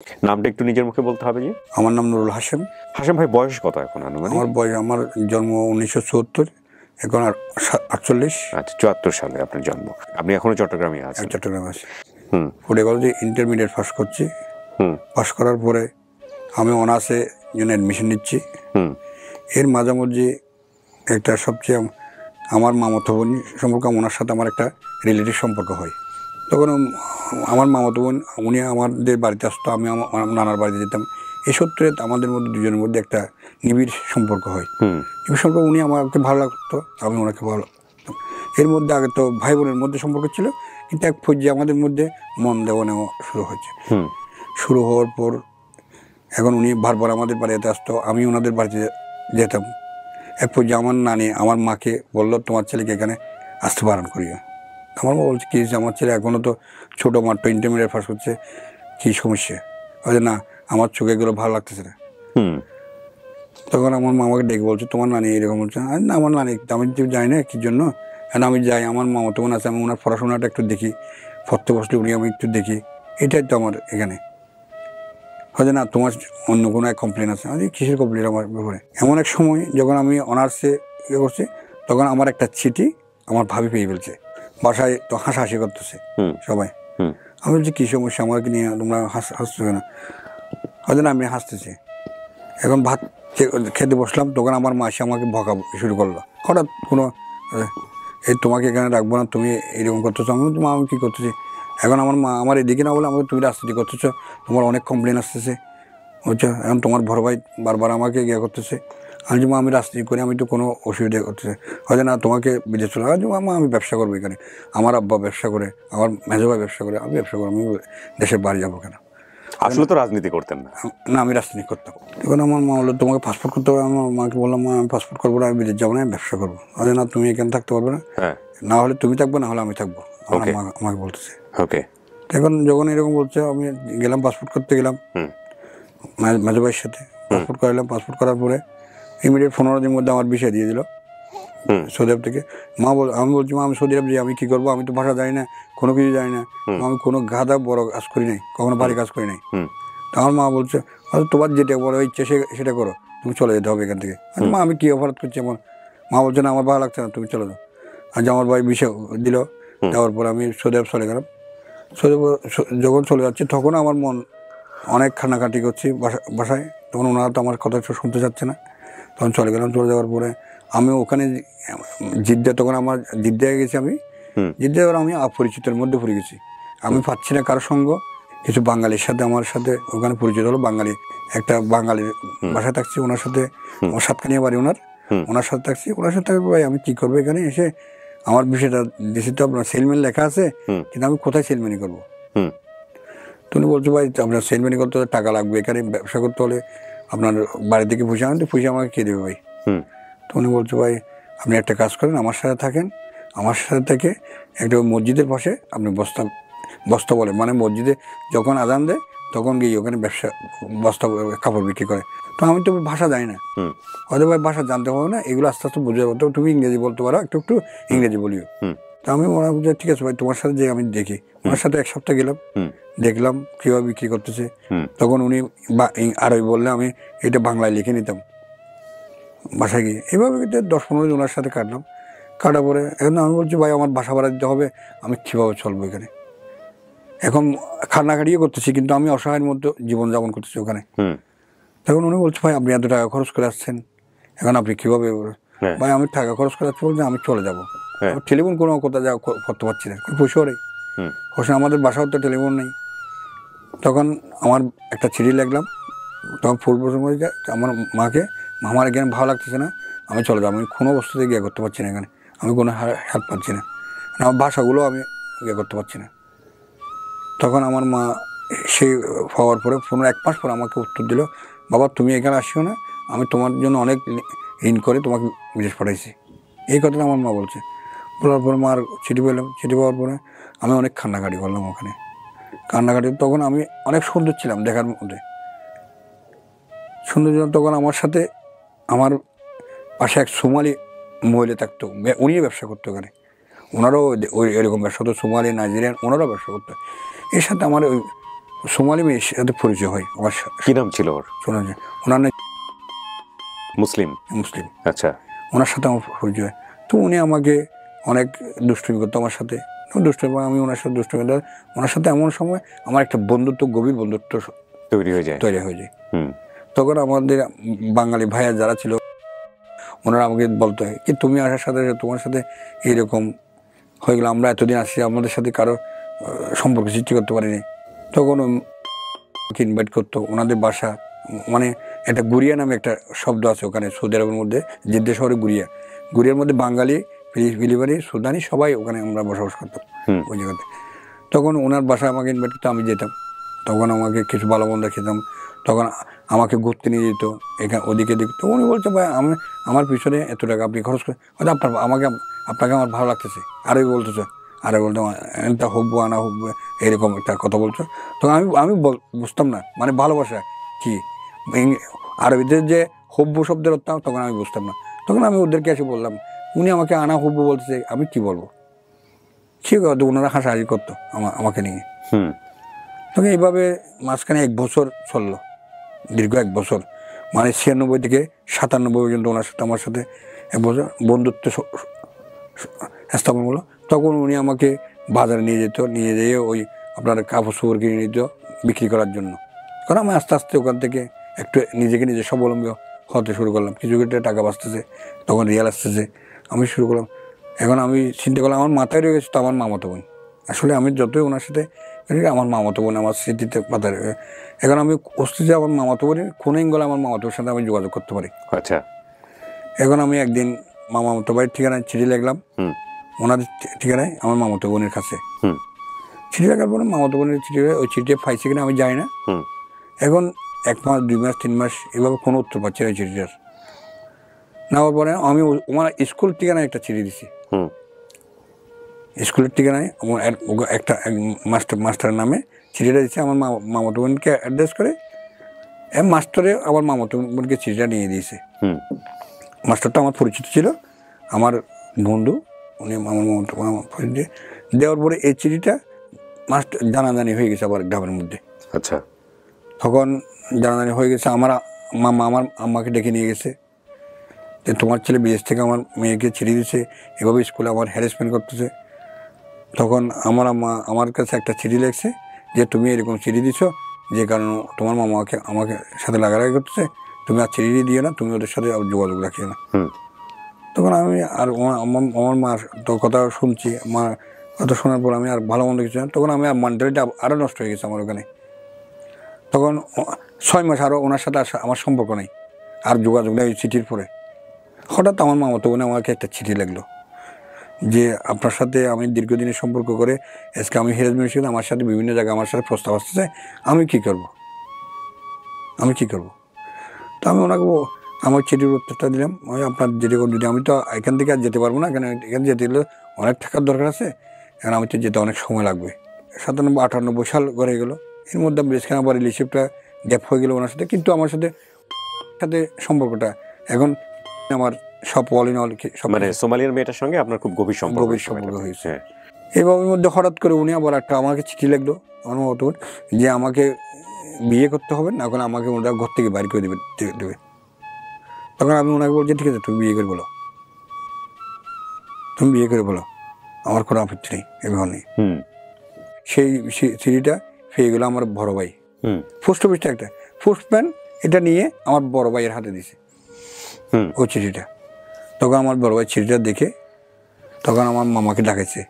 নামটা একটু নিজের মুখে বলতে হবে যে। আমার নাম নুরুল হাশেম। হাশেম ভাই বয়স কত এখন আনুমানিক? আমার জন্ম 1974, এখন 48। আচ্ছা, 74 সালে আপনার জন্ম। আপনি এখনো চট্টগ্রামে আছেন? চট্টগ্রামে আছি। ফুড কলেজে ইন্টারমিডিয়েট পাস করছি। পাস করার পরে আমি অনার্সে জন্য অ্যাডমিশন নিচ্ছি। এর মাঝামাঝি একটা সবচেয়ে আমার মামাতো বোন সম্পর্কে ওনার সাথে আমার একটা রিলেটিভ সম্পর্ক হয়। তখন আমার মামাতো বোন উনি আমাদের বাড়িতে আসতো, আমি আমার নানার বাড়িতে যেতাম। এই সূত্রে আমাদের মধ্যে দুজনের মধ্যে একটা নিবিড় সম্পর্ক হয়। নিবিড় সম্পর্ক, উনি আমাকে ভালো লাগতো, আমি ওনাকে ভালো লাগতাম। এর মধ্যে আগে তো ভাই বোনের মধ্যে সম্পর্ক ছিল, কিন্তু এক পর্যায়ে আমাদের মধ্যে মন দেওয়া নেওয়া শুরু হয়েছে। শুরু হওয়ার পর এখন উনি বারবার আমাদের বাড়িতে আসতো, আমি ওনাদের বাড়িতে যেতাম। এক পর্যায়ে আমার নানি আমার মাকে বললো, তোমার ছেলেকে এখানে আসতে বারণ করিও। আমার মা বলছে, কী আমার ছেলে এখনও তো ছোটো, মাত্র ইন্টারমিডিয়েট পাস করছে, কী সমস্যা? বলছে না, আমার চোখে এগুলো ভালো লাগতেছে না। তখন আমার মা আমাকে ডেকে বলছে, তোমার নানি এরকম বলছে। না, আমার নানি আমি যাই না কী জন্য, আমি যাই, আমার মামা তখন আছে, আমি ওনার পড়াশোনাটা একটু দেখি, পড়তে বসলে উনি আমি একটু দেখি, এটাই তো আমার এখানে। হয়তো না, তোমার অন্য কোনো এক কমপ্লেন আছে। আমি কিসের কমপ্লেন আমার ব্যাপারে? এমন এক সময় যখন আমি অনার্সে ইয়ে করছি, তখন আমার একটা চিঠি আমার ভাবি পেয়ে ফেলছে। বাসায় তো হাসাহাসি করতেছে সবাই। আমি বলছি, কী সমস্যা, আমাকে নিয়ে তোমরা হাসছো কেন? হয়তো না, আমি হাসতেছি। এখন ভাত খেতে বসলাম, তখন আমার মা এসে আমাকে বকা শুরু করলো। হঠাৎ কোনো এই তোমাকে এখানে রাখবো না, তুমি এরকম করতেছো। আমি মা, আমি কী করতেছি? এখন আমার মা আমার এদিকে না বলে আমাকে, তুমি রাজনীতি করতেছো, তোমার অনেক কমপ্লেন আসতেছে, বুঝছো? এখন তোমার বড় ভাই বারবার আমাকে ইয়ে করতেছে। আমি যে মা, আমি রাজনীতি করি, আমি তো কোনো অসুবিধা করতেছে। হয়তো না, তোমাকে বিদেশ চলে। আজ মা, আমি ব্যবসা করবো এখানে, আমার আব্বা ব্যবসা করে, আমার মেজো ভাই ব্যবসা করে, আমি ব্যবসা করবো, আমি দেশের বাড়ি যাবো কেন? আসলে তো রাজনীতি করতেন না? না, আমি রাজনীতি করতাম। এখন আমার মা বললো, তোমাকে পাসপোর্ট করতে হবে। আমার মাকে বললাম, মা আমি পাসপোর্ট করবো না, আমি বিদেশ যাবো না, আমি ব্যবসা করবো। আরে না, তুমি এখানে থাকতে পারবে না, না হলে তুমি থাকবো, না হলে আমি থাকবো, আমার মা আমাকে বলতেছে। এখন যখন এরকম বলছে, আমি গেলাম পাসপোর্ট করতে গেলাম মেজো ভাইয়ের সাথে। পাসপোর্ট করালাম। পাসপোর্ট করার পরে ইমিডিয়েট 15 দিনের মধ্যে আমার ভিসা দিয়ে দিল সৌদি আরব থেকে। আমি বলছি, মা আমি সৌদি আরব যাই, আমি কী করবো? আমি তো ভাষা জানি না, কোনো কিছু জানি না, আমি কোনো গাদা বড় কাজ করি নাই, কখনো বাড়ি কাজ করি নাই। তো আমার মা বলছে, তোমার যেটা বড় ইচ্ছে সেটা করো, তুমি চলে যেতে হবে এখান থেকে। মা, আমি কী অপরাধ করছি এমন? মা বলছে, না আমার ভালো লাগছে না, তুমি চলে যাও। আজ আমার ভাই ভিসা দিল, দেওয়ার পর আমি সৌদি আরব চলে গেলাম। সৌদি আরব যখন চলে যাচ্ছি, তখন আমার মন অনেক খানাকাটি করছি বাসায়। তখন ওনারা তো আমার কথা শুনতে চাচ্ছে না। তখন চলে গেলাম। চলে যাওয়ার পরে আমি ওখানে জিদ্দা, তখন আমার জিদ্দায় গেছি আমি। জিদ্দায় আমি অপরিচিতের মধ্যে পড়ে গেছি। আমি পাচ্ছি না কারোর সঙ্গ। কিছু বাঙালির সাথে আমার সাথে ওখানে পরিচিত হলো। বাঙালি একটা বাঙালির বাসায় থাকছি, ওনার সাথে, আমার সাতকানিয়া বাড়ি ওনার সাথে থাকছি। ওনার সাথে থাকবো, ভাই আমি কী করবো এখানে এসে? আমার বিষয়টা দেশে তো আপনার সেলম্যান লেখা আছে, কিন্তু আমি কোথায় সেলম্যানি করবো? তুমি বলছো, ভাই আপনার সেলম্যানি করতে হলে টাকা লাগবে, এখানে ব্যবসা করতে হলে আপনার বাড়ি থেকে পুষে আনতে, পুষে আমাকে কে দেবে ভাই? তো উনি বলছো, ভাই আপনি একটা কাজ করেন, আমার সাথে থাকেন, আমার সাথে থেকে একটা মসজিদের পাশে আপনি বস্তা বলে, মানে মসজিদে যখন আজান দেয় তখন গিয়ে ওখানে ব্যবসা বস্তা কাপড় বিক্রি করে। তো আমি তো ভাষা জানি না, হয়তো ভাই ভাষা জানতে হবে না, এগুলো আস্তে আস্তে বুঝে যাবো। তুমি ইংরেজি বলতে পারো, একটু একটু ইংরেজি বলিও। তো আমি ওরা বুঝে, ঠিক আছে ভাই, তোমার সাথে যে আমি দেখি। ওনার সাথে 1 সপ্তাহ গেলাম, দেখলাম কীভাবে বিক্রি করতেছে। তখন উনি আরবি বললে আমি এটা বাংলায় লিখে নিতাম বাসায় গিয়ে। এইভাবে 10-15 দিন ওনার সাথে কাটলাম। কাটার পরে এখন আমি বলছি, ভাই আমার বাসা ভাড়া দিতে হবে, আমি কীভাবে চলবো এখানে? এখন খান্নাখাটিও করতেছি, কিন্তু আমি অসহায়ের মধ্যে জীবনযাপন করতেছি ওখানে। তখন উনি বলছে, ভাই আপনি এত টাকা খরচ করে আসছেন, এখন আপনি কীভাবে? ভাই আমি টাকা খরচ করে আসছি বলছে, আমি চলে যাবো। টেলিফোন কোনো কোথাও যা করতে পারছি না, পশুরে হোসেন, আমাদের বাসাও তো টেলিফোন নেই। তখন আমার একটা চিঠি লিখলাম, তখন ফুলপ্রসঙ্গ আমার মাকে, আমার এখানে ভালো লাগতেছে না, আমি চলে যাবো, আমি কোনো বস্তুতে গিয়ে করতে পারছি না এখানে, আমি কোনো হেল্প পাচ্ছি না, আমার ভাষাগুলো আমি ইয়ে করতে পারছি না। তখন আমার মা সেই হওয়ার পরে 1 মাস পর আমাকে উত্তর দিল, বাবা তুমি এখানে আসিও না, আমি তোমার জন্য অনেক ঋণ করে তোমাকে বিদেশ পাঠাইছি। এই কথাটা আমার মা বলছে। বলার পরে মার চিঠি পেলাম। চিঠি পাওয়ার পরে আমি অনেক কান্নাকাটি করলাম ওখানে। কান্নাকাটি, তখন আমি অনেক সুন্দর ছিলাম দেখার মধ্যে, সুন্দর ছিলাম। তখন আমার সাথে আমার পাশে এক সোমালি মহিলা থাকতো, উনিও ব্যবসা করতো ওখানে। ওনারাও ওই এরকম ব্যবসা করতো, সোমালি, নাইজেরিয়ান, ওনারাও ব্যবসা করতো। এর সাথে আমার ওই সোমালি মেয়ের সাথে পরিচয় হয় আমার কি নাম ছিল ওর? শোনা যায় ওনার নাম মুসলিম। মুসলিম। আচ্ছা। ওনার সাথে আমার পরিচয় হয়। তো উনি আমাকে অনেক দুষ্টুমি করতো আমার সাথে, দুষ্টুমি, আমি ওনার সাথে দুষ্টুমি করতাম। ওনার সাথে এমন সময় আমার একটা বন্ধুত্ব, গভীর বন্ধুত্ব তৈরি হয়ে যায়। তখন আমাদের বাঙালি ভাইয়া যারা ছিল ওনারা আমাকে বলতো কি তুমি আসার সাথে তোমার সাথে এইরকম হয়ে গেলো, আমরা এতদিন আসছি আমাদের সাথে কারো সম্পর্ক সৃষ্টি করতে পারিনি। তখন আমাকে ইনভাইট করতো ওনাদের বাসা, মানে একটা গুড়িয়া নামে একটা শব্দ আছে ওখানে সৌদি আরবের মধ্যে, জেদ্দা শহরে গুড়িয়ার মধ্যে বাঙালি, ফিলিপানি, সুদানি সবাই ওখানে আমরা বসবাস করতাম ওই জায়গাতে। তখন ওনার বাসায় আমাকে ইনভাইট করতো, আমি যেতাম। তখন আমাকে কিছু ভালো মন্দ খেতাম। তখন আমাকে ঘুরতে নিয়ে যেত এখানে ওদিকে দিক। তো উনি বলতো ভাই আমার পিছনে এত টাকা আপনি খরচ করে, হয়তো আপনাকে আমার ভালো লাগতেছে। আরও বলতেছে, আরে বলতো এটা হব্বু আনা হব্বু, এরকম একটা কথা বলতো। তখন আমি বুঝতাম না মানে ভালোবাসা কি, আরবিতে যে হব্বু শব্দের অর্থ তখন আমি বুঝতাম না। তখন আমি ওদেরকে এসে বললাম, উনি আমাকে আনা হব্বু বলতেছে, আমি কি বলবো, ঠিক আছে। ওনারা হাসাহাসি করতো আমাকে নিয়ে। তখন এইভাবে মাঝখানে 1 বছর চললো, দীর্ঘ 1 বছর, মানে 96 থেকে 97 পর্যন্ত ওনার সাথে আমার সাথে 1 বছর বন্ধুত্ব স্থাপন হলো। তখন উনি আমাকে বাজারে নিয়ে যেত, নিয়ে যেয়ে ওই আপনার কাপড় চোপড় কিনে নিত বিক্রি করার জন্য। কারণ আমি আস্তে আস্তে ওখান থেকে একটু নিজে স্বাবলম্বী হতে শুরু করলাম, কিছু টাকা বাঁচতেছে, তখন রিয়াল আসতেছে, আমি শুরু করলাম। এখন আমি চিন্তা করলাম আমার মাথায় রয়ে গেছে তো আমার মামাতো বোন। আসলে আমি যতই ওনার সাথে আমার মামাতো বোন আমার স্মৃতিতে পাতা। এখন আমি অস্তিত্বে আমার মামাতো বোনের কোনো অ্যাঙ্গলে আমার মামাতোর সাথে আমি যোগাযোগ করতে পারি। আচ্ছা। এখন আমি একদিন মামাতো ভাইয়ের ঠিকানায় চিঠি লিখলাম, ওনার ঠিকানায় আমার মামাতো বোনের কাছে চিঠি লেখার পরে মামাতো বোনের চিঠি, ওই চিঠি পাইছে কিনা আমি জানি না। এখন 1 মাস 2 মাস 3 মাস এভাবে কোনো উত্তর পাচ্ছি না ওই চিঠিটার। নেওয়ার পরে আমি আমার স্কুল ঠিকানায় একটা চিঠি দিছি, স্কুলের ঠিকানায় একটা মাস্টারের নামে চিঠিটা দিচ্ছে আমার মামাতো বোনকে অ্যাড্রেস করে। মাস্টারে আমার মামাতো বোনকে চিঠিটা নিয়ে দিয়েছে। মাস্টারটা আমার পরিচিত ছিল, আমার বন্ধু, উনি আমার মামাতো দেওয়ার পরে এই চিঠিটা মাস্টার জানাজানি হয়ে গেছে আবার গ্রামের মধ্যে। আচ্ছা। তখন জানাজানি হয়ে গেছে, আমার মামা আমার আম্মাকে ডেকে নিয়ে গেছে যে তোমার ছেলে বিদেশ থেকে আমার মেয়েকে ছিঁড়ে দিচ্ছে, এভাবে স্কুলে আমার হ্যারাসমেন্ট করতেছে। তখন আমার আম্মা আমার কাছে একটা চিঠি লিখছে যে তুমি এরকম চিঠি দিছো যে কারণে তোমার মামাকে আমাকে সাথে লাগালাগি করতেছে, তুমি আর চিঠি দিও না, তুমি ওদের সাথে যোগাযোগ রাখিও না। তখন আমি আর আমার মার তো কথা শুনছি, মা কথা শোনার পর আমি আর ভালো মন্দ কিছু না। তখন আমি আর মেন্টালিটি আরও নষ্ট হয়ে গেছে আমার ওখানে। তখন 6 মাস আরও ওনার সাথে আমার সম্পর্ক নেই, আর যোগাযোগ নেই। ওই চিঠির পরে হঠাৎ আমার মামাতো বোন আমাকে একটা চিঠি লাগলো যে আপনার সাথে আমি দীর্ঘদিনের সম্পর্ক করে আজকে আমি হ্যারাসমেন্ট ছিল, আমার সাথে বিভিন্ন জায়গায় আমার সাথে প্রস্তাব আসতেছে, আমি কী করব। তো আমি ওনাকে আমার চিঠির উত্তরটা দিলাম, ওই আপনার যেরকম, যদি আমি তো এখান থেকে আর যেতে পারবো না, এখানে যেতে গেলে অনেক টাকার দরকার আছে, এখন আমি তো যেতে অনেক সময় লাগবে। 97-98 সাল করে গেলো। এর মধ্যে বেশখানে আবার রিলেশনশিপটা গ্যাপ হয়ে গেলো ওনার সাথে, কিন্তু আমার সাথে সম্পর্কটা এখন আমার সব অল ইন অল। মানে সোমালিয়ার মেয়েটার সঙ্গে আপনার খুব গভীর সম্পর্ক হয়েছে। এভাবে মধ্যে হঠাৎ করে উনি আবার একটা আমাকে চিঠি লিখলো আমার মতো যে আমাকে বিয়ে করতে হবে, না হলে আমাকে ওনারা ঘর থেকে বাইর করে দেবে। তখন আমি ওনাকে বলছি ঠিক আছে তুমি বিয়ে করে বলো, আমার কোনো আপত্তি নেই, এভাবে নেই। সেই চিঠিটা পেয়ে গেলো আমার বড় ভাই, পোস্ট অফিসটা একটা পোস্টম্যান এটা নিয়ে আমার বড় ভাইয়ের হাতে দিছে ওই চিঠিটা। তখন আমার বড় ভাই চিঠিটা দেখে তখন আমার মামাকে ডাকেছে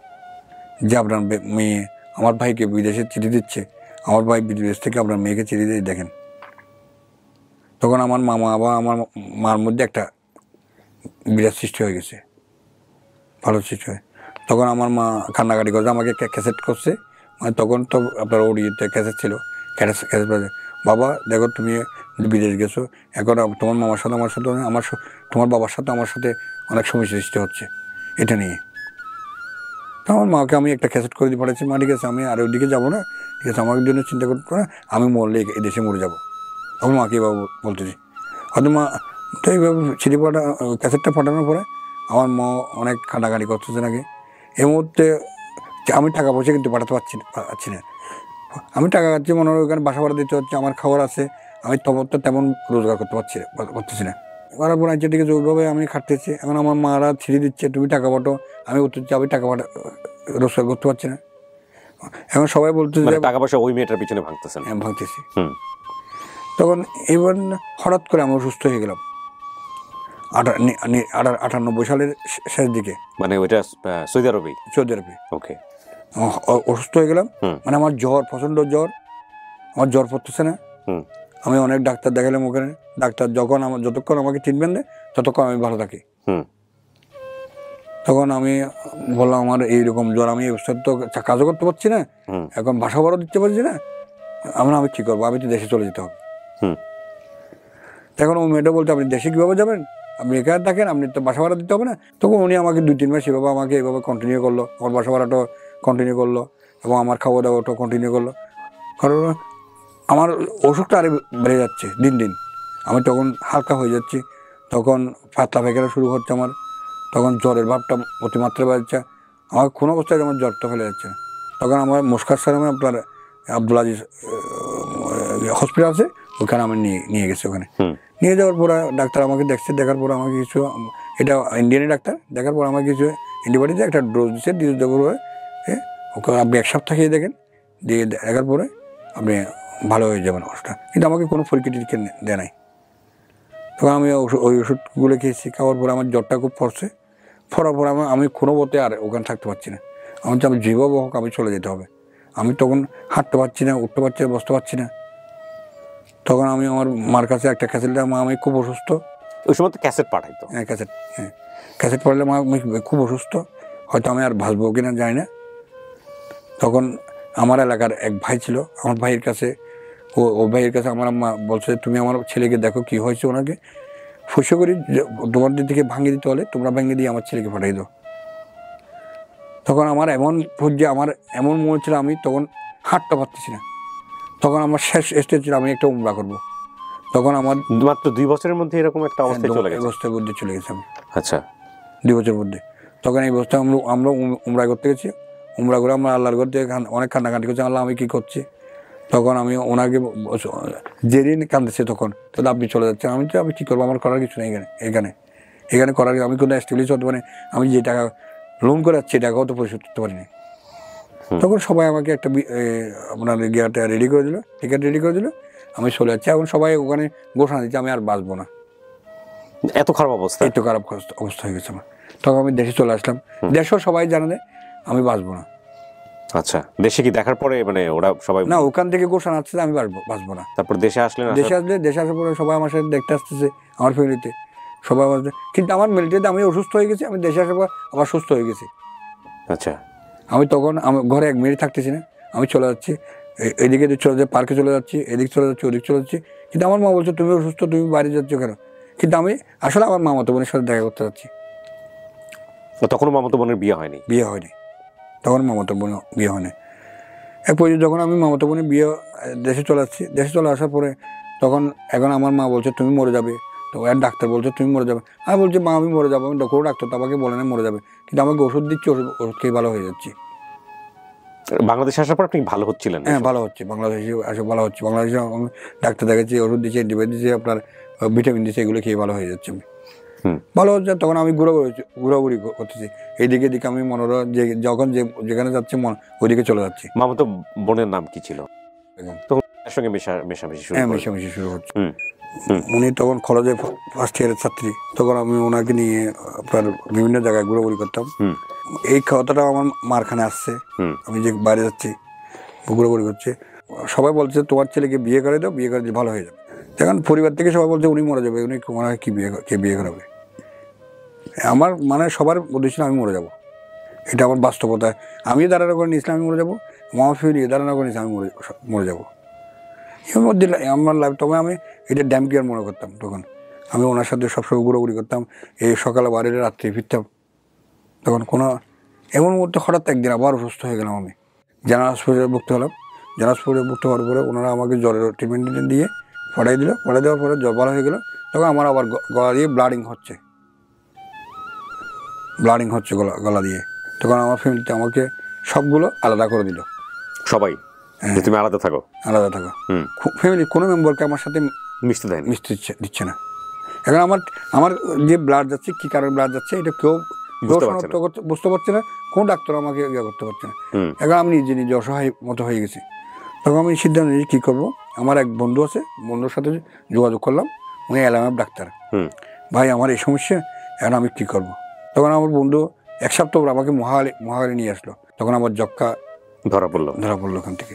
যে আপনার মেয়ে আমার ভাইকে বিদেশে চিঠি দিচ্ছে, আমার ভাই বিদেশ থেকে আপনার মেয়েকে চিঠি দিয়ে দেখেন। তখন আমার মামা বা আমার মার মধ্যে একটা বিরাট সৃষ্টি হয়ে গেছে, ভালো সৃষ্টি হয়। তখন আমার মা কান্নাকাটি করছে, আমাকে ক্যাসেট করছে, মানে তখন তো আপনার ওডিওতে ক্যাসেট ছিল, ক্যাসেট বাবা দেখো তুমি বিদেশ গেছো, এখন তোমার মামার সাথে আমার সাথে তোমার বাবার সাথে আমার সাথে অনেক সমস্যা সৃষ্টি হচ্ছে এটা নিয়ে। তো আমার মাকে আমি একটা ক্যাসেট করে দিয়ে পাঠাচ্ছি, মা ঠিক আছে আমি আর ওইদিকে যাবো না, ঠিক আছে আমার জন্য চিন্তা করতে না, আমি মরলে এই দেশে মরে যাবো। আমার মাকে এভাবে বলতেছি, হয়তো মা তো এইভাবে চিঠি ক্যাসেটটা পাঠানোর পরে আমার মা অনেক কাটাকাটি করতেছে নাকি। এই মুহূর্তে আমি টাকা পয়সা কিন্তু পাঠাতে পারছি না। আমি টাকা খাচ্ছি, মনে হয় ওখানে বাসা ভাড়া দিতে হচ্ছে, আমার খাবার আছে, আমি তেমন রোজগার করতে পারতেছি না। করার পর আজকে থেকে ওইভাবে আমি খাটতেছি। এখন আমার মারা ছিঁড়ে দিচ্ছে, তুমি টাকা পাঠো, আমি উঠতেছি, আমি টাকা পাঠা রোজগার করতে পারছি না। এখন সবাই বলতেছে যে টাকা পয়সা ওই মেয়েটার পিছনে ভাঙতেছেন। ভাঙতেছি। তখন এবার হঠাৎ করে আমি অসুস্থ হয়ে গেলাম 98 সালের শেষ দিকে, মানে ওইটা সৌদি আরবে। ওকে, অসুস্থ হয়ে গেলাম। মানে আমার জ্বর, প্রচন্ড জ্বর, আমার জ্বর পড়তেছে না। আমি অনেক ডাক্তার দেখালাম ওখানে। ডাক্তার যতক্ষণ আমাকে ট্রিটমেন্ট দেয় ততক্ষণ আমি ভালো থাকি। তখন আমি বললাম আমার এইরকম জ্বর, আমি এই অবস্থায় তো কাজও করতে পারছি না, এখন বাসা ভাড়া দিতে পারছি না, আমি কি করবো, আমি তো দেশে চলে যেতে হবে। এখন ও মেয়েটা বলতে, আপনি দেশে কীভাবে যাবেন, আপনি এখানে থাকেন, আপনি তো বাসা ভাড়া দিতে হবে না। তখন উনি আমাকে 2-3 মাস এভাবে আমাকে এইভাবে কন্টিনিউ করলো, আমার বাসা ভাড়াটাও কন্টিনিউ করলো এবং আমার খাওয়া দাওয়াটাও কন্টিনিউ করলো। কারণ আমার অসুখটা আরে বেড়ে যাচ্ছে দিন দিন। আমি তখন হালকা হয়ে যাচ্ছি, তখন পাতলা পায়খানা শুরু হচ্ছে আমার, তখন জ্বরের ভাবটা অতিমাত্রা বাড়ছে, আমার কোনো অবস্থায় আমার জ্বরটা ফেলে যাচ্ছে না। তখন আমার মস্কার সারামে আপনার আব্দুল আজিজ হসপিটাল আছে, ওখানে আমি নিয়ে গেছি। ওখানে নিয়ে যাওয়ার পরে ডাক্তার আমাকে দেখছে, দেখার পর আমাকে কিছু, এটা ইন্ডিয়ানি ডাক্তার, দেখার পর আমাকে কিছু অ্যান্টিবায়োটিক একটা ডোজ দিচ্ছে, দেওয়ার পরে ওকে আপনি 1 সপ্তাহ খেয়ে দেখেন, দিয়ে দেখার পরে আপনি ভালো হয়ে যাবেন ওষুধটা। কিন্তু আমাকে কোনো পরীক্ষা টিকে দেয় নাই। তখন আমি ওই ওষুধগুলো খেয়েছি, খাওয়ার পরে আমার জ্বরটা খুব পড়ার পর আমি কোনো মতে আর ওখানে থাকতে পারছি না। আমি যেভাবে হোক আমি চলে যেতে হবে। আমি তখন হাঁটতে পারছি না, উঠতে পারছি না, বসতে পারছি না। তখন আমি আমার মার কাছে একটা ক্যাসেট দিলাম, আমি খুব অসুস্থ। ওই সময় তো ক্যাসেট পাঠাইতো। ক্যাসেট পড়লে আমি খুব অসুস্থ, হয়তো আমি আর ভাসবো কিনা জানি না। তখন আমার এলাকার এক ভাই ছিল, আমার ভাইয়ের কাছে, ও ভাইয়ের কাছে আমার আম্মা বলছে, তুমি আমার ছেলেকে দেখো কি হয়েছে, ওনাকে ফুসে করি তোমাদের দিকে ভাঙিয়ে দিতে হলে তোমরা ভেঙে দিয়ে আমার ছেলেকে পাঠিয়ে দাও। তখন আমার এমন পর্যায়ে, আমার এমন মনে ছিল আমি তখন হাঁটতে পারতেছি না। তখন আমার শেষ স্টেজ ছিল আমি একটা উমরা করবো। তখন আমার মাত্র 2 বছরের মধ্যে এরকম একটা অবস্থায় চলে গেছে। অবস্থার মধ্যে চলে গেছে আমি। আচ্ছা, 2 বছরের মধ্যে। তখন এই অবস্থায় আমরা উমরা করতে গেছি। উমরা করে আমরা আল্লাহর ঘর থেকে অনেক কান্নাকাটি করছি, আল্লাহ আমি কী করছি। তখন আমি ওনাকে জেরিয়ে কাঁদতেছি, তখন তাহলে আপনি চলে যাচ্ছেন। আমি কী করবো, আমার করার কিছু নেই এখানে করার, আমি কোনো এস্টাবলিশ হতে পারি, আমি যে টাকা লোন করে যাচ্ছি টাকাও তো পরিশোধ করতে পারিনি। তখন সবাই আমাকে একটা আপনার গিয়াটা রেডি করে দিল, টিকিট রেডি করে দিল, আমি চলে যাচ্ছি। এখন সবাই ওখানে ঘোষণা দিচ্ছে আমি আর বাঁচবো না। এত খারাপ অবস্থা হয়ে গেছে আমার। তখন আমি দেশে চলে আসলাম। দেশেও সবাই জানে আমি বাঁচবো না। আচ্ছা, দেশে কি দেখার পরে মানে ওরা সবাই না, ওখান থেকে ঘোষণা আসছে আমি বাঁচবো না। তারপর দেশে আসার পরে সবাই আমার সাথে দেখতে আসতেছে, আমার ফ্যামিলিতে সবাই আমার। কিন্তু আমার মিলিটারিতে আমি অসুস্থ হয়ে গেছি, আমি দেশে আসার পর আবার সুস্থ হয়ে গেছি। আচ্ছা, আমি তখন ঘরে 1 মিনিট থাকতেছি না, আমি চলে যাচ্ছি, এদিকে চলে যাচ্ছি, পার্কে চলে যাচ্ছি, এদিকে চলে যাচ্ছি, ওদিকে চলে যাচ্ছি। কিন্তু আমার মা বলছে তুমি অসুস্থ, তুমি বাইরে যাচ্ছ কেন? কিন্তু আমি আসলে আমার মামাতো বোনের সাথে দেখা করতে যাচ্ছি। তখনও মামাতো বোনের বিয়ে হয়নি। তখন মামাতো বোন বিয়ে হয়নি। এক পর্যায়ে যখন আমি মামাতো বোনের দেশে চলে আসার পরে তখন এখন আমার মা বলছে তুমি মরে যাবে। তো এক ডাক্তার বলছে তুমি মরে যাবে। আমি বলছি মা আমি মরে যাবো, আমি কোনো ডাক্তার তো আমাকে বলে না মরে যাবে, কিন্তু আমাকে ওষুধ দিচ্ছি, ওষুধ খেয়ে ভালো হয়ে যাচ্ছি। বাংলাদেশে আসার পর আপনি ভালো হচ্ছিলেন? হ্যাঁ, ভালো হচ্ছে, বাংলাদেশে আসে ভালো হচ্ছে। বাংলাদেশে আমি ডাক্তার দেখাচ্ছি, ওষুধ দিচ্ছে, অ্যান্টিবায়োটিক দিচ্ছে, আপনার ভিটামিন দিচ্ছে, এগুলো খেয়ে ভালো হয়ে যাচ্ছে। আমি ভালো হচ্ছে। তখন আমি ঘোরাঘুরি করতেছি, এইদিকে এদিকে আমি মনোরম যখন যেখানে যাচ্ছি ওইদিকে চলে যাচ্ছি। মামাতো বোনের নাম কি ছিল? তখন তার সঙ্গে মেশামেশি শুরু হচ্ছে। উনি তখন কলেজে ফার্স্ট ইয়ারের ছাত্রী। তখন আমি ওনাকে নিয়ে আপনার বিভিন্ন জায়গায় ঘোরাঘুরি করতাম। এই কথাটা আমার মারখানে আসছে, আমি যে বাইরে যাচ্ছি ঘোরাঘুরি করছে, সবাই বলছে তোমার ছেলেকে বিয়ে করে দাও, বিয়ে করে দিয়ে ভালো হয়ে যাবে। এখন পরিবার থেকে সবাই বলছে উনি মরে যাবে, উনি মনে হয় কে বিয়ে করাবে। আমার মানে সবার উদ্দেশ্য আমি মরে যাব, এটা আমার বাস্তবতা। আমি ধারণা করে নিয়েছিলাম আমি মরে যাবো, আমার ফ্যামিলি ধারণা করে নিয়েছিলাম আমি মরে যাবো। এর মধ্যে আমার লাইফ, তবে আমি এটা ড্যাম কেয়ার মনে করতাম। তখন আমি ওনার সাথে সবসময় ঘোরাঘুরি করতাম, এই সকালে বাড়িতে রাত্রে ফিরতাম। তখন কোনো এমন মুহূর্তে হঠাৎ একদিন আবার অসুস্থ হয়ে গেলাম। আমি জেনারেল হসপিটালে ভর্তি হলাম। জেনারেল হসপিটালে ভর্তি হওয়ার পরে ওনারা আমাকে জ্বরের ট্রিটমেন্ট দিয়ে পাঠিয়ে দেওয়ার পরে জ্বর ভালো হয়ে গেলো। তখন আমার আবার গলা দিয়ে ব্লাডিং হচ্ছে গলা দিয়ে। তখন আমার ফ্যামিলিতে আমাকে সবগুলো আলাদা করে দিল, যে তুমি আলাদা থাকো। ফ্যামিলি কোনো মেম্বারকে আমার সাথে মিশতে দিচ্ছে না। এখন আমার যে ব্লাড যাচ্ছে, কি কারণে ব্লাড যাচ্ছে, এটা কেউ বুঝতে পারছে না, কোন ডাক্তার আমাকে ইয়ে করতে পারছে না। এখন আমি নিজে অসহায় মতো হয়ে গেছি। তখন আমি সিদ্ধান্ত নিয়েছি কী করবো। আমার এক বন্ধু আছে, বন্ধুর সাথে যোগাযোগ করলাম, উনি এলামের ডাক্তার। ভাই আমার এই সমস্যা, এখন আমি কী করবো। তখন আমার বন্ধু এক সপ্তাহ পর আমাকে মহাখালী নিয়ে আসলো। তখন আমার যক্কা ধরা পড়লো ওখান থেকে।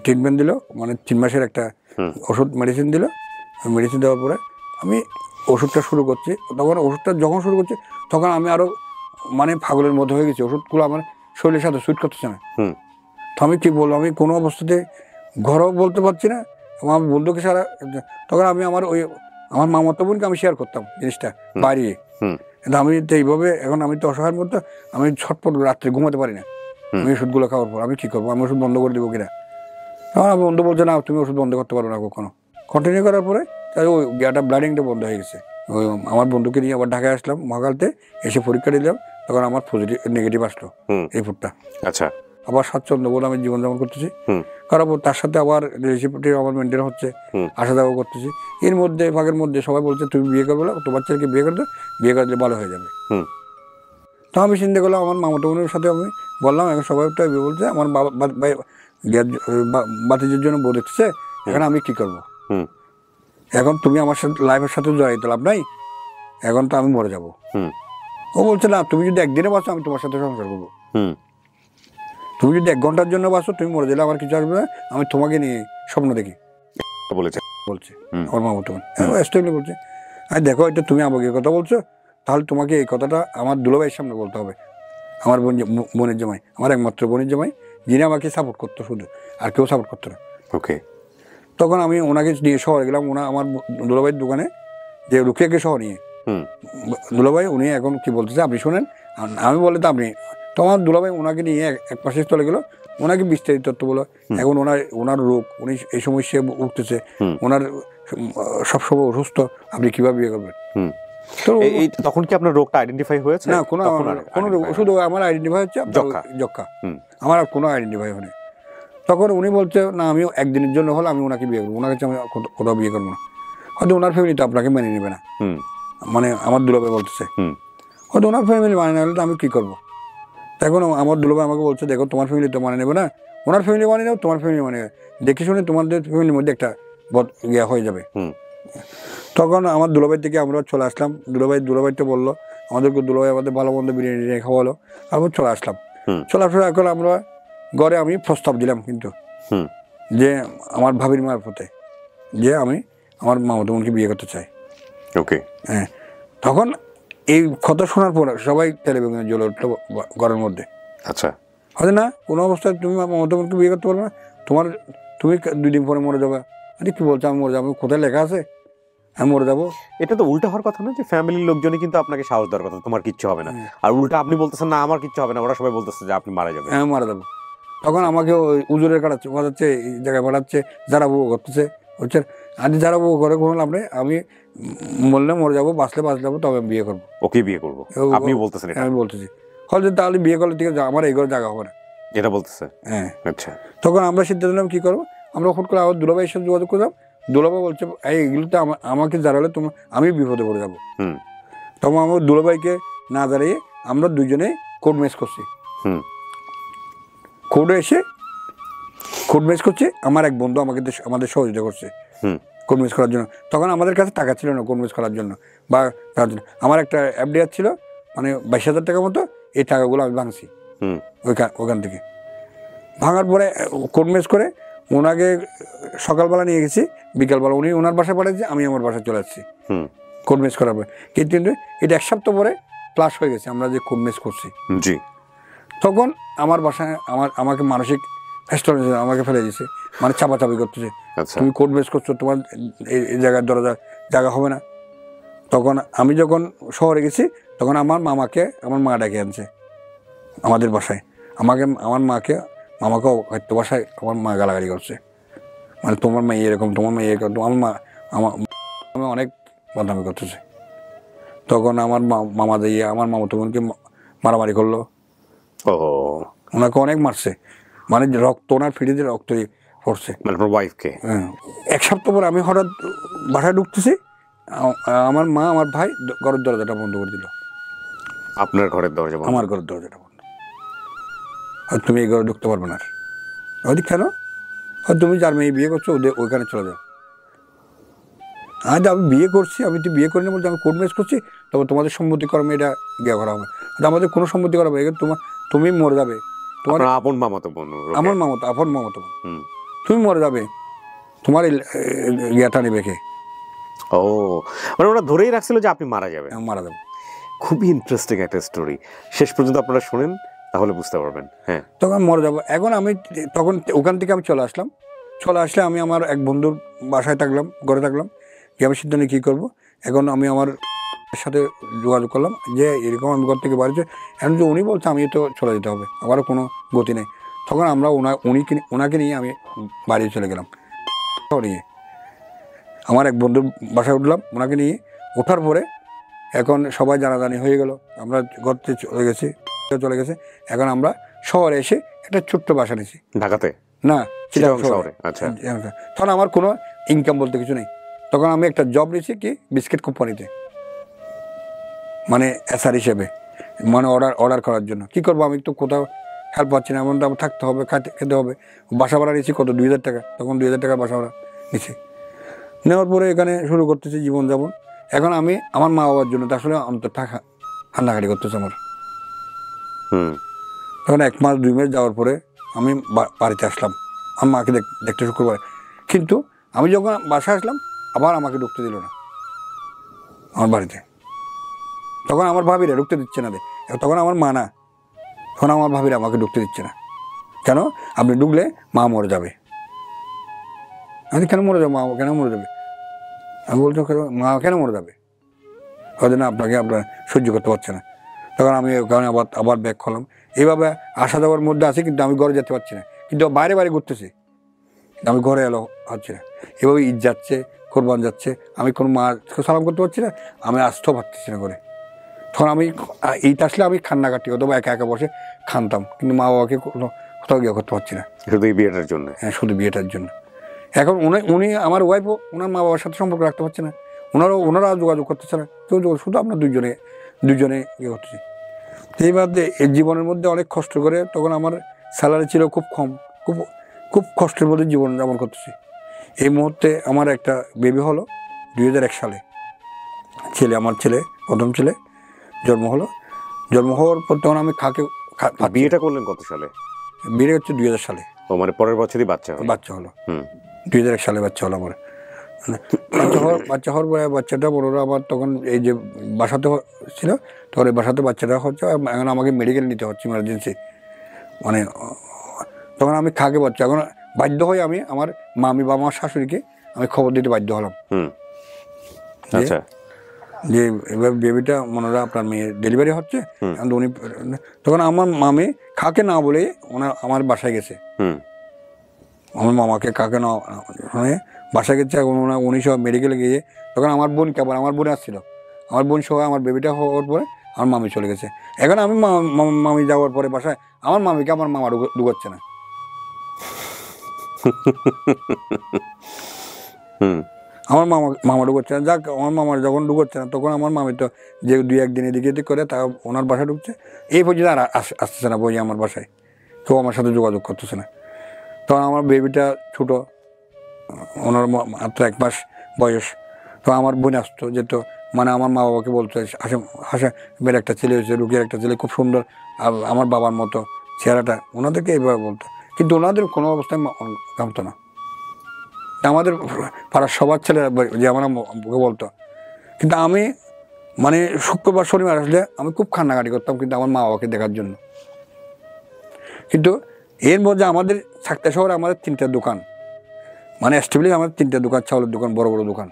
ট্রিটমেন্ট দিল, মানে 3 মাসের একটা ওষুধ মেডিসিন দিল। মেডিসিন দেওয়ার পরে আমি ওষুধটা শুরু করছি। তখন ওষুধটা যখন শুরু করছি তখন আমি আরও মানে পাগলের মধ্যে হয়ে গেছি। ওষুধগুলো আমার শরীরের সাথে সুইট করতেছে না। তো আমি কী বলবো, আমি কোনো অবস্থাতে ঘরও বলতে পারছি না, আমার বন্ধুকে সারা। তখন আমি আমার মামাতো বোনকে আমি শেয়ার করতাম জিনিসটা বাড়িয়ে। কিন্তু আমি তো এইভাবে, এখন আমি তো অসহায়ের মধ্যে, আমি ছটপট রাত্রে ঘুমাতে পারি না। আমি ওষুধগুলো খাওয়ার পর আমি কী করবো, আমি ওষুধ বন্ধ করে দেবো কিনা। তখন আমার বন্ধু বলছে না, তুমি ওষুধ বন্ধ করতে পারো না কখনো। কন্টিনিউ করার পরে তাই ওই ব্লাডিংটা বন্ধ হয়ে গেছে। ওই আমার বন্ধুকে নিয়ে আবার ঢাকায় আসলাম, মহাকালতে এসে পরীক্ষা দিলাম। তখন আমার নেগেটিভ আসলো রিপোর্টটা। আচ্ছা, আবার স্বাচ্ছন্দ্য বলে আমি জীবনযাপন করতেছি। করার পর তার সাথে আবার রেসিপিটি আমার মেনটেন হচ্ছে, আসা যাওয়া করতেছি। এর মধ্যে ভাগের মধ্যে সবাই বলছে তুমি বিয়ে করবে না, তোমার ছেলেকে বিয়ে করতে, বিয়ে করলে ভালো হয়ে যাবে। তো আমি চিন্তা করলাম, আমার মামাতো বোনের সাথে আমি বললাম, এখন সবাই একটা বলছে আমার বাতিজের জন্য বউ দেখতেছে, এখন আমি কী করবো। এখন তুমি আমার সাথে লাইফের সাথে জড়াইতে লাভ নাই, এখন তো আমি মরে যাবো। ও বলছে না, তুমি যদি একদিনে বাঁচো আমি তোমার সাথে সংসার করবো। তুমি যদি 1 ঘন্টার জন্য বাঁচো, তুমি মরে গেলে আমার কিছু আসবে না, আমি তোমাকে নিয়ে স্বপ্ন দেখি বলছে আমার মামাতো বোন। স্টেবলি বলছে, আর দেখো এটা তুমি আমাকে কথা বলছো, তাহলে তোমাকে এই কথাটা আমার দুলাভাইয়ের সামনে বলতে হবে। আমার বোনের জামাই, আমার একমাত্র বোনের জামাই, যিনি আমাকে সাপোর্ট করতো শুধু, আর কেউ সাপোর্ট করতো না। ওকে। তখন আমি ওনাকে নিয়ে শহরে গেলাম। আমার দুলাভাইয়ের দোকানে, যে রুকিয়াকে সহ নিয়ে, দুলাভাই উনি এখন কি বলতেছে আপনি শোনেন। আমি বলে তো আপনি, তো আমার দুলাভাই ওনাকে নিয়ে এক পাশে চলে গেলো, ওনাকে বিস্তারিত তথ্য বলো। এখন ওনার রোগ, উনি এই সমস্যা উঠতেছে, ওনার সবসময় অসুস্থ, আপনি কীভাবে বিয়ে করবেন। তো তখন কি আপনার রোগটা আইডেন্টিফাই হয়েছে? না, কোনো শুধু আমার আইডেন্টিফাই হচ্ছে যক্কা, আমার আর কোনো আইডেন্টিফাই হয়নি। তখন উনি বলছে না, আমি একদিনের জন্য হলে আমি ওনাকে বিয়ে করবো, ওনাকে আমি কোথাও বিয়ে করবো না, হয়তো ওনার ফ্যামিলি তো আপনাকে মেনে নেবে না। মানে আমার দুলাভাই বলতেছে, হয়তো ওনার ফ্যামিলি মানে না হলে তো আমি কী করবো। এখন আমার দুলাভাই আমাকে বলছে, দেখো তোমার ফ্যামিলি তো মানে নেবে না, ওনার ফ্যামিলি মানে নেবে, তোমার ফ্যামিলি মানে দেখে শুনে তোমাদের ফ্যামিলির মধ্যে একটা ইয়ে হয়ে যাবে। তখন আমার দুলাভাই থেকে আমরা চলে আসলাম। দুলাভাইটা বললো আমাদেরকে, দুলাভাই আমাদের ভালো মন্দ বিরিয়ানি খাওয়ালো, তারপর চলে আসলাম। চলে আসার এখন আমরা ঘরে আমি প্রস্তাব দিলাম কিন্তু, যে আমার ভাবির মারফতে, যে আমি আমার মামাতো বোনকে বিয়ে করতে চাই। ওকে। হ্যাঁ, তখন এই কথা শোনার পর সবাই টেলিভিশনে জ্বলে উঠলো ঘরের মধ্যে। আচ্ছা, হয়তো না, কোনো অবস্থায় তুমি মামাতো বোনকে বিয়ে করতে পারবে না, তুমি 2 দিন পরে মরে যাবে। আরে কী বলছো, আমি মরে যাবো? কোথায় লেখা আছে আমি মরে যাবো? এটা তো উল্টা হওয়ার কথা না, যে ফ্যামিলির লোকজনই কিন্তু আপনাকে সাহস দেওয়ার কথা, তোমার কিচ্ছু হবে না, আর উল্টা আপনি বলতেছেন না আমার কিচ্ছু হবে না, ওরা সবাই বলতেছে যে আপনি মারা যাবেন। আমি মারা যাবো। তখন আমাকে ওই উজুরের কাটাচ্ছে, এই জায়গায় পাঠাচ্ছে, যারা বউ করতেছে হচ্ছে। আজ যারা বউ করে কোনো লাভ নেই, আমি মরলে মরে যাবো, বাঁচলে যাবো, তবে আমি বিয়ে করবো, ওকে বিয়ে করবো। আপনি বলতেছেন? আমি বলতেছি, হয়তো তাহলে বিয়ে করলে ঠিক আছে, আমার এই ঘরে জায়গা হবে না, এটা বলতেছে। হ্যাঁ, আচ্ছা। তখন আমরা সিদ্ধান্ত নিলাম কী করবো। আমরা হুট করে আমার দুলাভাইয়ের সাথে যোগাযোগ করলাম। দুলাভাই বলছে এইগুলোতে আমাকে জানালে আমি বিপদে পড়ে যাবো। তখন আমার দুলাভাইকে না দাঁড়িয়ে আমরা দুজনে কোর্ট ম্যাচ করছি। কোর্টে এসে কোর্ট ম্যাচ করছি, আমার এক বন্ধু আমাদের সহযোগিতা করছে কোর্ট ম্যাচ করার জন্য। তখন আমাদের কাছে টাকা ছিল না কোর্ট ম্যাচ করার জন্য বা তার জন্য। আমার একটা এফডিআর ছিল, মানে 22,000 টাকা মতো। এই টাকাগুলো আমি ভাঙছি ওখান থেকে। ভাঙার পরে কোর্ট ম্যাচ করে ওনাকে সকালবেলা নিয়ে গেছি, বিকালবেলা উনি ওনার বাসায় পাঠিয়েছে, আমি আমার বাসায় চলে আসছি কোর্ট ম্যাচ করার পরে। কিন্তু এটা 1 সপ্তাহ পরে প্লাস হয়ে গেছে আমরা যে কোর্ট ম্যাচ করছি। জি। তখন আমার বাসায় আমাকে মানসিক আমাকে ফেলে দিয়েছে, মানে চাপাচাপি করতেছে, তুমি কোর্ট ম্যাচ করছো, তোমার এই জায়গার জায়গা হবে না। তখন আমি যখন শহরে গেছি, তখন আমার মামাকে আমার মা ডেকে আনছে আমাদের বাসায়। আমার মামাকেও হয়তো বাসায় আমার মা গালাগালি করছে, মানে তোমার মেয়ে এরকম, তোমার মেয়ে এরকম, আমার অনেক বদনামি করতেছে। তখন আমার মামা দিয়ে আমার মামাতো বোনকে মারামারি করলো, ওনাকে অনেক মারছে, মানে রক্ত, ওনার ফিরিতে রক্ত পড়ছে। মানে আপনার ওয়াইফকে? হ্যাঁ। 1 সপ্তাহ পর আমি হঠাৎ বাসায় ঢুকতেছি, আমার মা আমার ভাই ঘরের দরজাটা বন্ধ করে দিল। আপনার ঘরের দরজা বন্ধ? আমার ঘরের দরজাটা বন্ধ। আর তুমি এই ঘরে ঢুকতে পারবে না। ওদিক কেন? আর তুমি যার মেয়ে বিয়ে করছো ওদের ওইখানে চলে যাও। আজ আমি বিয়ে করছি, আমি তো বিয়ে করি না বলতে আমি কোর্ট ম্যারেজ করছি, তবে তোমাদের সম্মতিক্রমে এটা বিয়ে করা হবে। আমাদের কোনো সম্মতি করা হবে, তুমি মরে যাবে। তোমার আপন মামাতো বোন? আমার মামাতো, আপন মামাতো বোন। তুমি মরে যাবে, তোমার জ্ঞাটা নেবে কে? ও, মানে ওরা ধরেই রাখছিল যে আপনি মারা যাবেন? মারা যাবে। খুবই ইন্টারেস্টিং একটা স্টোরি। শেষ পর্যন্ত আপনারা শোনেন, তাহলে বুঝতে পারবেন। হ্যাঁ, তখন মরে যাবো। এখন আমি তখন ওখান থেকে আমি চলে আসলাম। আসলে আমি আমার এক বন্ধুর বাসায় থাকলাম, ঘরে থাকলাম, যে আমি সিদ্ধান্ত কী করবো। এখন আমি আমার সাথে যোগাযোগ করলাম যে এরকম আমি ঘর থেকে বাড়িতে, এখন যে উনি বলছে আমি তো চলে যেতে হবে, আমারও কোনো গতি নেই। তখন আমরা ওনাকে নিয়ে আমি বাড়ি চলে গেলাম। নিয়ে আমার এক বন্ধুর বাসায় উঠলাম, ওনাকে নিয়ে ওঠার পরে এখন সবাই জানাজানি হয়ে গেল, আমরা ঘর থেকে চলে গেছে। এখন আমরা শহরে এসে একটা ছোট্ট বাসা নিয়েছি। ঢাকাতে না, চিটাগং শহরে। আচ্ছা। তখন আমার কোনো ইনকাম বলতে কিছু নেই। তখন আমি একটা জব নিয়েছি কি বিস্কিট কোম্পানিতে, মানে এসআর হিসেবে, মানে অর্ডার করার জন্য। কি করবো, আমি তো কোথাও হেল্প পাচ্ছি না, এমন তো আমার থাকতে হবে, খেতে হবে। বাসা ভাড়া নিয়েছি কত, 2000 টাকা। তখন 2000 টাকার বাসা ভাড়া নিয়েছি। নেওয়ার পরে এখানে শুরু করতেছি জীবনযাপন। এখন আমি আমার মা বাবার জন্য তো আসলে অন্তর টাকা কান্নাকাটি করতেছে আমার। তখন 1 মাস 2 মাস যাওয়ার পরে আমি বাড়িতে আসলাম, আমার মাকে দেখতে শুক্রবার। কিন্তু আমি যখন বাসায় আসলাম আবার আমাকে ঢুকতে দিল না আমার বাড়িতে। তখন আমার ভাবিরা ঢুকতে দিচ্ছে না। তখন আমার মা না, তখন আমার ভাবিরা আমাকে ঢুকতে দিচ্ছে না। কেন? আপনি ঢুকলে মা মরে যাবে। আমি কেন মরে যাবো? মা কেন মরে যাবে? আমি বলছি মা কেন মরে যাবে? হয়তো না, আপনাকে আপনার সহ্য করতে পারছে না। তখন আমি ওখানে আবার ব্যাক করলাম। এইভাবে আসা যাওয়ার মধ্যে আছি, কিন্তু আমি ঘরে যেতে পারছি না। কিন্তু বাইরে বাইরে ঘুরতেছি, আমি ঘরে এলো হচ্ছে না। এভাবে ঈদ যাচ্ছে, কোরবান যাচ্ছে, আমি কোনো মা সালাম করতে পারছি না, আমি আসতেও পারতেছি না ঘরে। তখন আমি ঈদ আসলে আমি কান্নাকাটি অথবা একা একা বসে খানতাম, কিন্তু মা বাবাকে কোথাও গিয়ে করতে পারছি না। শুধু এই বিয়েটার জন্য? হ্যাঁ, শুধু বিয়েটার জন্য। এখন উনি আমার ওয়াইফও ওনার মা বাবার সাথে সম্পর্ক রাখতে পারছে না, ওনারা যোগাযোগ করতেছে না, কেউ শুধু আমরা দুজনে ইয়ে করতেছি। এই বাদে এই জীবনের মধ্যে অনেক কষ্ট করে, তখন আমার স্যালারি ছিল খুব কম, খুব কষ্টের মধ্যে জীবন যাপন করতেছি। এই মুহূর্তে আমার একটা বেবি হলো 2001 সালে। আমার ছেলে প্রথম ছেলে জন্ম হওয়ার পর তখন আমি বিয়েটা করলেন কত সালে? বিয়ে হচ্ছে 2000 সালে। ও, মানে পরের বছরই বাচ্চা হলো। 2001 সালে বাচ্চা হলো আমার। বাচ্চা হওয়ার পরে বাচ্চাটা বড়রা আমার তখন এই যে বাসাতে ছিল, তখন এই বাসাতে বাচ্চাটা হচ্ছে। এখন আমাকে মেডিকেল নিতে হচ্ছে, ইমার্জেন্সি। মানে তখন আমি বাচ্চা, এখন বাধ্য হয়ে আমি আমার মামি বা আমার শাশুড়িকে আমি খবর দিতে বাধ্য হলাম যে এবার বেবিটা মনে আপনার মেয়ে ডেলিভারি হচ্ছে। উনি তখন আমার মামি কাকে না বলে আমার বাসায় গেছে, আমার মামাকে কাকে না বাসায় গেছে। এখন উনি সব মেডিকেলে গিয়ে তখন আমার বোনকে আবার আমার বোন আসছিল, আমার বোন সহ আমার বেবিটা হওয়ার পরে আমার মামি চলে গেছে। এখন আমি মামি যাওয়ার পরে বাসায় আমার মামিকে আমার মামা ঢুকাচ্ছে না। আমার মামা ঢুকছে না। যাক, আমার মামার যখন ঢুকছে না, তখন আমার মামি তো যে 2-1 দিন এদিকে এদিক করে তা ওনার বাসায় ঢুকছে। এই পর্যন্ত আর আসতেছে না বই আমার বাসায়, কেউ আমার সাথে যোগাযোগ করতেছে না। তখন আমার বেবিটা ছোটো, ওনার মাত্র 1 মাস বয়স। তো আমার বোন আসতো যেত, মানে আমার মা বাবাকে বলতো হাসা বের একটা ছেলে হয়েছে, রুকির একটা ছেলে, খুব সুন্দর, আমার বাবার মতো চেহারাটা, ওনাদেরকে এইভাবে বলতো। কিন্তু ওনাদের কোনো অবস্থায় কামতো না। আমাদের পাড়ার সবার ছেলেরা যে আমার বলতো। কিন্তু আমি মানে শুক্রবার শনিবার আসলে আমি খুব কান্নাকাটি করতাম, কিন্তু আমার মা বাবাকে দেখার জন্য। কিন্তু এর মধ্যে আমাদের সাকতা শহরে আমাদের 3টা দোকান, মানে এস্টাবলিশ আমাদের 3টা দোকান, চাউলের দোকান, বড় বড় দোকান।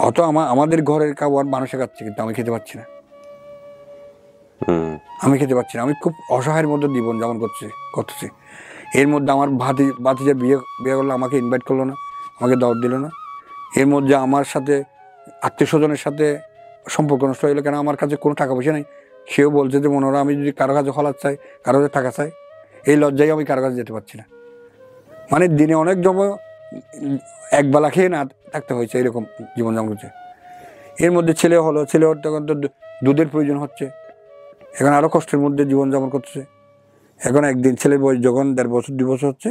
অত আমাদের ঘরের খাবার মানুষে খাচ্ছে, কিন্তু আমি খেতে পাচ্ছি না। আমি খুব অসহায়ের মধ্যে জীবন যেমন করতেছি। এর মধ্যে আমার ভাতিজা বিয়ে করলো, আমাকে ইনভাইট করলো না, আমাকে দাওয়াত দিল না। এর মধ্যে আমার সাথে আত্মীয় স্বজনের সাথে সম্পর্ক নষ্ট হয়ে গেলো। কেন? আমার কাছে কোনো টাকা পয়সা নেই। সেও বলছে যে আমি যদি কারো কাছে হলার চাই, কারো কাছে টাকা চাই, এই লজ্জায় আমি কারো কাছে যেতে পারছি না। মানে দিনে অনেক জমা একবেলা খেয়ে না থাকতে হয়েছে, এরকম জীবনযাপন করছে। এর মধ্যে ছেলে হলো, ছেলে হওয়ার তখন তো দুধের প্রয়োজন হচ্ছে, এখন আরও কষ্টের মধ্যে জীবনযাপন করছে। এখন একদিন ছেলের বয়স যখন 1.5 বছর 2 বছর হচ্ছে,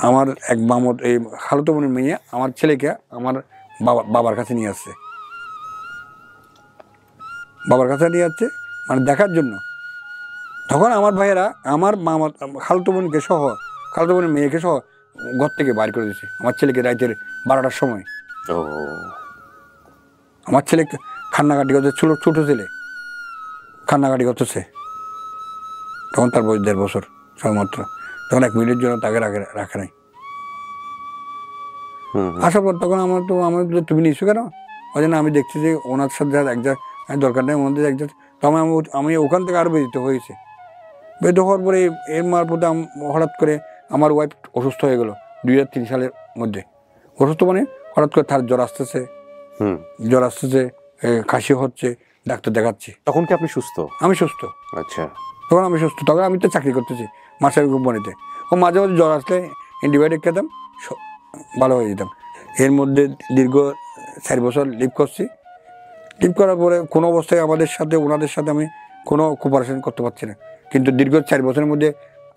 আমার এক মামুর এই খালাতো বোনের মেয়ে আমার ছেলেকে আমার বাবার কাছে নিয়ে আসছে, বাবার কাছে নিয়ে যাচ্ছে মানে দেখার জন্য। তখন আমার ভাইয়েরা আমার মামা খালাতো বোনকে সহ, খালাতো বোনের মেয়েকে সহ ঘর থেকে বাইর করে দিয়েছে আমার ছেলেকে রাতের 12টার সময়। আমার ছেলে কান্নাকাটি করছে, ছোট ছেলে কান্নাকাটি করতেছে, তখন তার বয়স 1.5 বছর সবেমাত্র। তখন 1 মিনিটের জন্য তাকে রাখে নাই। আসার পর তখন আমার তুমি নিচ্ছ কেন? ওই জন্য আমি দেখছি যে ওনার সাথে দরকার নেই ওনাদের তখন আমি ওখান থেকে আরও বেরিতে হয়েছে। বেরিতে হওয়ার পরে এর মারফতে হঠাৎ করে আমার ওয়াইফ অসুস্থ হয়ে গেল 2003 সালের মধ্যে। অসুস্থ মানে হঠাৎ করে তার জ্বর আসতেছে, কাশি হচ্ছে, ডাক্তার দেখাচ্ছি। তখন কি আপনি সুস্থ? আমি সুস্থ। আচ্ছা, তখন আমি সুস্থ। তখন আমি তো চাকরি করতেছি মাসের কোম্পানিতে। ও মাঝে মাঝে জ্বর আসলে অ্যান্টিবায়োটিক খেতাম, ভালো হয়ে যেতাম। এর মধ্যে দীর্ঘ 4 বছর লিভ করছি। লিভ করার পরে কোনো অবস্থায় ওনাদের সাথে আমি কোনো কোপারেশন করতে পারছি না। কিন্তু দীর্ঘ 4 বছরের মধ্যে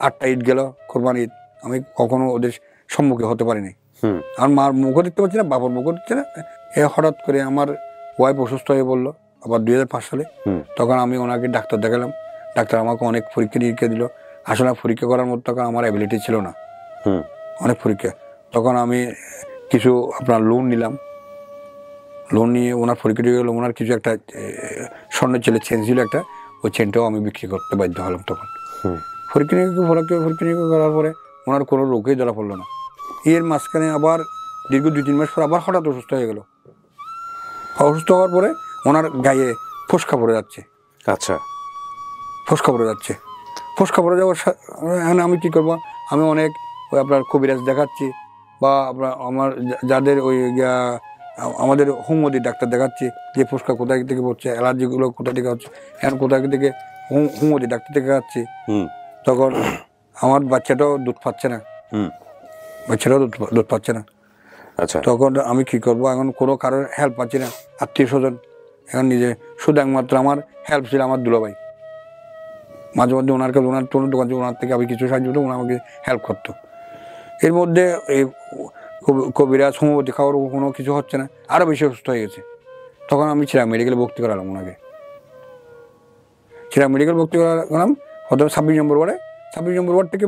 8টা ঈদ গেল, কোরবান ঈদ, আমি কখনো ওদের সম্মুখে হতে পারিনি। আমার মার মুখও দেখতে পাচ্ছি না, বাবার মুখও দিচ্ছে না। হঠাৎ করে আমার ওয়াইফ অসুস্থ হয়ে বললো আবার 2005 সালে। তখন আমি ওনাকে ডাক্তার দেখালাম। ডাক্তার আমাকে অনেক পরীক্ষা নিরীক্ষা দিল। আসলে পরীক্ষা করার মতো তখন আমার অ্যাবিলিটি ছিল না, অনেক পরীক্ষা। তখন আমি কিছু আপনার লোন নিলাম, লোন নিয়ে ওনার পরীক্ষা দিয়ে গেলো। ওনার কিছু একটা স্বর্ণের চেন ছিল একটা, ওই চেনটাও আমি বিক্রি করতে বাধ্য হলাম। তখন পরীক্ষা নিরীক্ষা করার পরে ওনার কোনো রোগই ধরা পড়লো না। এর মাঝখানে আবার দীর্ঘ 2-3 মাস পর আবার হঠাৎ অসুস্থ হয়ে গেল। অসুস্থ হওয়ার পরে ওনার গায়ে ফোসকা পড়ে যাচ্ছে। আচ্ছা, ফোসকা পড়ে যাচ্ছে। ফোসকা পড়ে যাওয়ার এখন আমি কী করবো? আমি অনেক ওই আপনার কবিরাজ দেখাচ্ছি, বা আপনার আমার যাদের ওই আমাদের হোমিওপ্যাথি ডাক্তার দেখাচ্ছি যে ফোসকা কোথায় থেকে পড়ছে, অ্যালার্জিগুলো কোথা থেকে হচ্ছে, এখন কোথা থেকে হোমিওপ্যাথি ডাক্তার থেকে দেখাচ্ছি। তখন আমার বাচ্চাটাও দুধ পাচ্ছে না, দুধ পাচ্ছে না। আচ্ছা, তখন আমি কি করবো? এখন কোনো কারোর হেল্প পাচ্ছি না, আত্মীয় স্বজন। এখন নিজে শুধু একমাত্র আমার হেল্প ছিল আমার দুলাভাই। মাঝে মধ্যে ওনার দোকান ছিল, ওনার থেকে আমি কিছু সাহায্য করতো, ওনার আমাকে হেল্প করতো। এর মধ্যে এই কবিরাজ হোমিওপ্যাথি খাওয়ার কোনো কিছু হচ্ছে না, আরও বেশি অসুস্থ হয়ে গেছে। তখন আমি চিরাং মেডিকেলে ভর্তি করালাম ওনাকে। চিরাং মেডিকেল ভর্তি করালাম হয়তো 26 নম্বর ওয়ার্ডে। 26 নম্বর ওয়ার্ড থেকে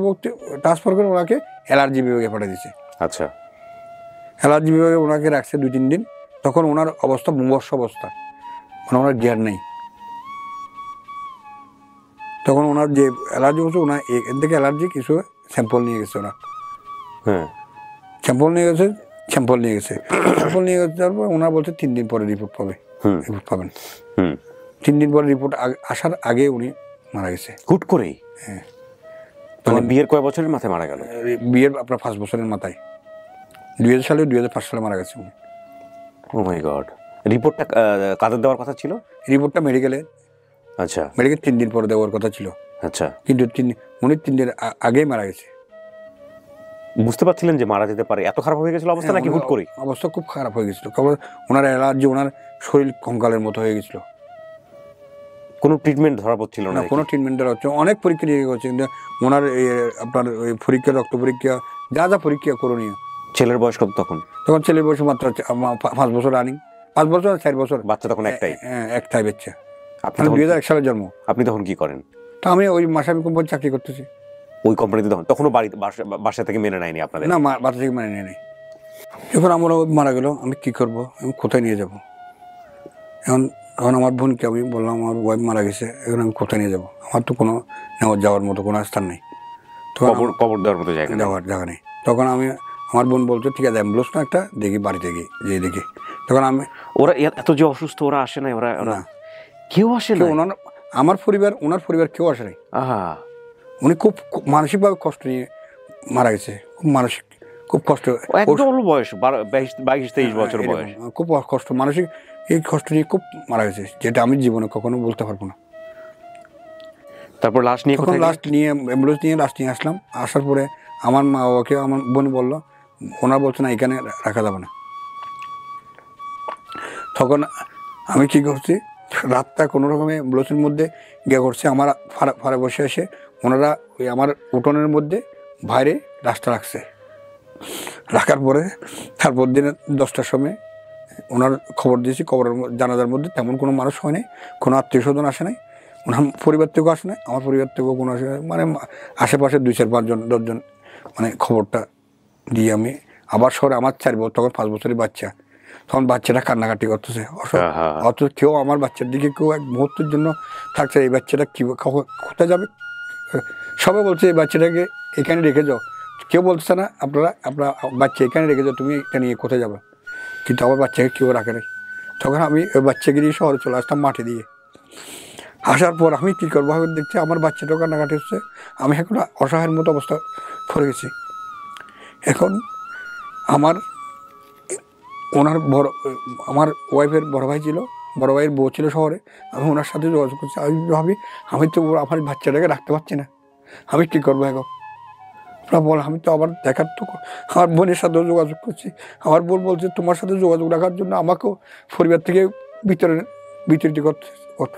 ট্রান্সফার করে ওনাকে অ্যালার্জি বিভাগে পাঠিয়ে দিয়েছে। আচ্ছা, অ্যালার্জি বিভাগে ওনাকে রাখছে 2-3 দিন। তখন ওনার অবস্থা মুমূর্ষু অবস্থা, মানে ওনার জ্ঞান নেই। তখন ওনার যে অ্যালার্জি হচ্ছে, ওনার এখান থেকে অ্যালার্জি কিছু স্যাম্পল নিয়ে গেছে ওরা। স্যাম্পল নিয়ে গেছে তারপর ওনার বলছে 3 দিন পরে রিপোর্ট পাবেন। 3 দিন পরে রিপোর্ট আসার আগে উনি মারা গেছে হুট করেই। হ্যাঁ, মানে বিয়ের কয় বছরের মাথায় মারা গেল? বিয়ের আপনার 5 বছরের মাথায় 2005 সালে মারা গেছে উনি। ও মাই গড। রিপোর্টটা কাদের দেওয়ার কথা ছিল? রিপোর্টটা মেডিকেলে। আচ্ছা, মেডিকেল 3 দিন পরে দেওয়ার কথা ছিল। আচ্ছা, কিন্তু উনি 3 দিন আগেই মারা গেছে। বুঝতে পারছিলেন যে মারা যেতে পারে? এত খারাপ হয়ে গেছিল অবস্থা, নাকি হুট করে? অবস্থা খুব খারাপ হয়ে গেছিল। কারণ ওনার অ্যালার্জি, ওনার শরীর কঙ্কালের মতো হয়ে গেছিল। কোনো ট্রিটমেন্ট ধরা পড়ছিল না? কোনো ট্রিটমেন্ট দেওয়া হচ্ছে, অনেক পরীক্ষা নিয়ে হচ্ছে, কিন্তু ওনার আপনার ওই পরীক্ষা, রক্ত পরীক্ষা, যা পরীক্ষা করণীয়। ছেলের বয়স কত তখন? তখন ছেলের বয়স মাত্র 5 বছর রানিং, 5 বছর 4 বছর। বাচ্চা তখন একটাই বাচ্চা। আপনি 2001 সালে জন্ম। আপনি তখন কি করেন? তা আমি ওই মাসামি কোম্পানি চাকরি করতেছি। ওই কোম্পানিতে তখনও বাসা থেকে মেনে নেয়নি আপনাদের? না, বাসা থেকে মেনে নেয়নি। যখন আমরা মারা গেল, আমি কি করবো? আমি কোথায় নিয়ে যাবো? এখন আমার বোনকে আমি বললাম আমার ওয়াইফ মারা গেছে, এখন আমি কোথায় নিয়ে যাবো? আমার তো কোনো যাওয়ার মতো কোনো স্থান নেই, কবর দেওয়ার মতো জায়গা নেই। তখন আমার বোন বলতো ঠিক আছে অ্যাম্বুলেন্স না একটা দেখি, বাড়িতে গিয়ে দেখি। তখন ওরা এত যে অসুস্থ, ওরা আসে নাই? ওরা কেউ আসে না? ওনার পরিবার কেউ আসে নাই। উনি খুব মানসিকভাবে কষ্ট নিয়ে মারা গেছে, খুব কষ্ট। একদম অল্প বয়স, 22-23 বছর বয়স, খুব কষ্ট, মানসিক এই কষ্ট নিয়ে খুব মারা গেছে, যেটা আমি জীবনে কখনো বলতে পারবো না। তারপর লাশ নিয়ে অ্যাম্বুলেন্স নিয়ে লাশ নিয়ে আসলাম। আসার পরে আমার মা বাবাকে আমার বোন বললো, ওনারা বলছে না এখানে রাখা যাবে না। তখন আমি কী করছি, রাতটা কোনো রকমে ব্লসের মধ্যে গিয়ে করছে, আমার ফাড়ে বসে এসে ওনারা ওই আমার উঠোনের মধ্যে বাইরে রাস্তা রাখছে। রাখার পরে তারপর দিনে 10টার সময় ওনার খবর দিয়েছি, খবরের জানাজার মধ্যে তেমন কোনো মানুষ হয় নাই, কোনো আত্মীয় স্বজন আসে নাই, ওনার পরিবার থেকেও আসে নাই, আমার পরিবার থেকেও কোনো আসে নাই, মানে আশেপাশে 2-4-5 জন 10 জন মানে খবরটা দিয়ে আমি আবার শহরে আমার 4 বছর, তখন 5 বছরের বাচ্চা, তখন বাচ্চাটা কান্নাকাটি করতেছে, অত কেউ আমার বাচ্চার দিকে কেউ এক মুহূর্তের জন্য থাকছে এই বাচ্চাটা কী কোথায় যাবে। সবাই বলছে এই বাচ্চাটাকে এখানে রেখে যাও, কেউ বলছে না আপনার বাচ্চা এখানে রেখে যাও, তুমি এটা নিয়ে কোথায় যাবে, কিন্তু আমার বাচ্চাকে কেউ রাখে নাই। তখন আমি ওই বাচ্চাকে নিয়ে শহরে চলে আসতাম মাঠে দিয়ে। আসার পর আমি কী করবো দেখছি আমার বাচ্চাটাও কান্নাকাটি হচ্ছে, আমি এখন অসহায়ের মতো অবস্থা পড়ে গেছি। এখন আমার ওয়াইফের বড় ভাই ছিল, বড় ভাইয়ের বউ ছিল শহরে, আমি ওনার সাথে যোগাযোগ করছি। আমি ভাবি আমি তো আমার বাচ্চাটাকে রাখতে পারছি না, আমি কী করবো এখন। আপনারা বল, আমি তো আবার দেখার তো আমার বোনের সাথেও যোগাযোগ করছি, আমার বোন বলছে তোমার সাথে যোগাযোগ রাখার জন্য আমাকেও পরিবার থেকে বিতরিত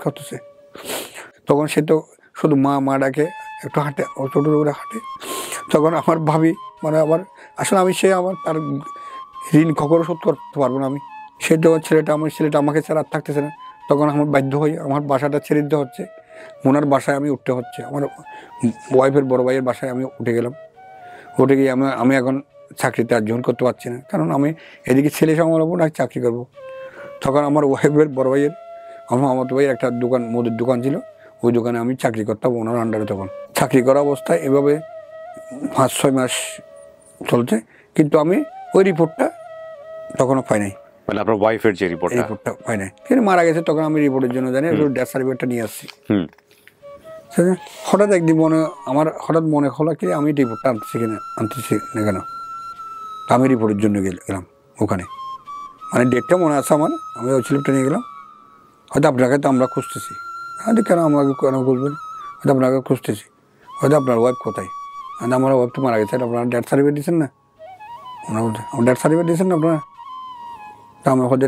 করতেছে। তখন সে তো শুধু মা ডাকে, একটু হাঁটে, ও ছোটো করে হাঁটে। তখন আমার ভাবি মানে আবার আসলে আমি তার ঋণ কখনো শোধ করতে পারবো না আমি। সে যখন আমার ছেলেটা আমাকে ছাড়া আর থাকতেছে না, তখন আমার বাধ্য হয়ে আমার বাসাটা ছেড়ে দিতে হচ্ছে, ওনার বাসায় আমি উঠতে হচ্ছে, আমার ওয়াইফের বড় ভাইয়ের বাসায় আমি উঠে গেলাম। উঠে গিয়ে আমি এখন চাকরিতে আর জয়েন করতে পারছি না, কারণ আমি এদিকে ছেলে সামলাবো না চাকরি করবো। তখন আমার ওয়াইফের বড় ভাইয়ের আমার মামাতো ভাইয়ের একটা দোকান, মুদির দোকান ছিল, ওই দোকানে আমি চাকরি করতাম ওনার আন্ডারে। তখন চাকরি করা অবস্থায় এভাবে 5-6 মাস চলছে, কিন্তু আমি ওই রিপোর্টটা তখনও পাই নাই। মানে আপনার ওয়াইফের যে রিপোর্টটা পাই নাই, কিন্তু মারা গেছে। তখন আমি রিপোর্টের জন্য জানি ডেথ সার্টিফিকেটটা নিয়ে আসছি। হঠাৎ একদিন হঠাৎ মনে হলো কি আমি রিপোর্টটা আনতেছি না কেন, আমি রিপোর্টের জন্য গেলাম ওখানে, মানে ডেটটা মনে আছে আমার, আমি ওই স্লিপটা নিয়ে গেলাম। হয়তো আপনাকে তো আমরা খুঁজতেছি, হয়তো কেন আমাকে কেন খুঁজবেন, হয়তো আপনাকে খুঁজতেছি, হয়তো আপনার ওয়াইফ কোথায়, হয়তো আমার ওয়াইফ তো মারা গেছে, আপনারা ডেথ সার্টিফিকেট দিচ্ছেন না, ওনার বলতে আমার ডেথ সার্টিফিকেট দিচ্ছেন না আপনারা, তা আমি হয়তো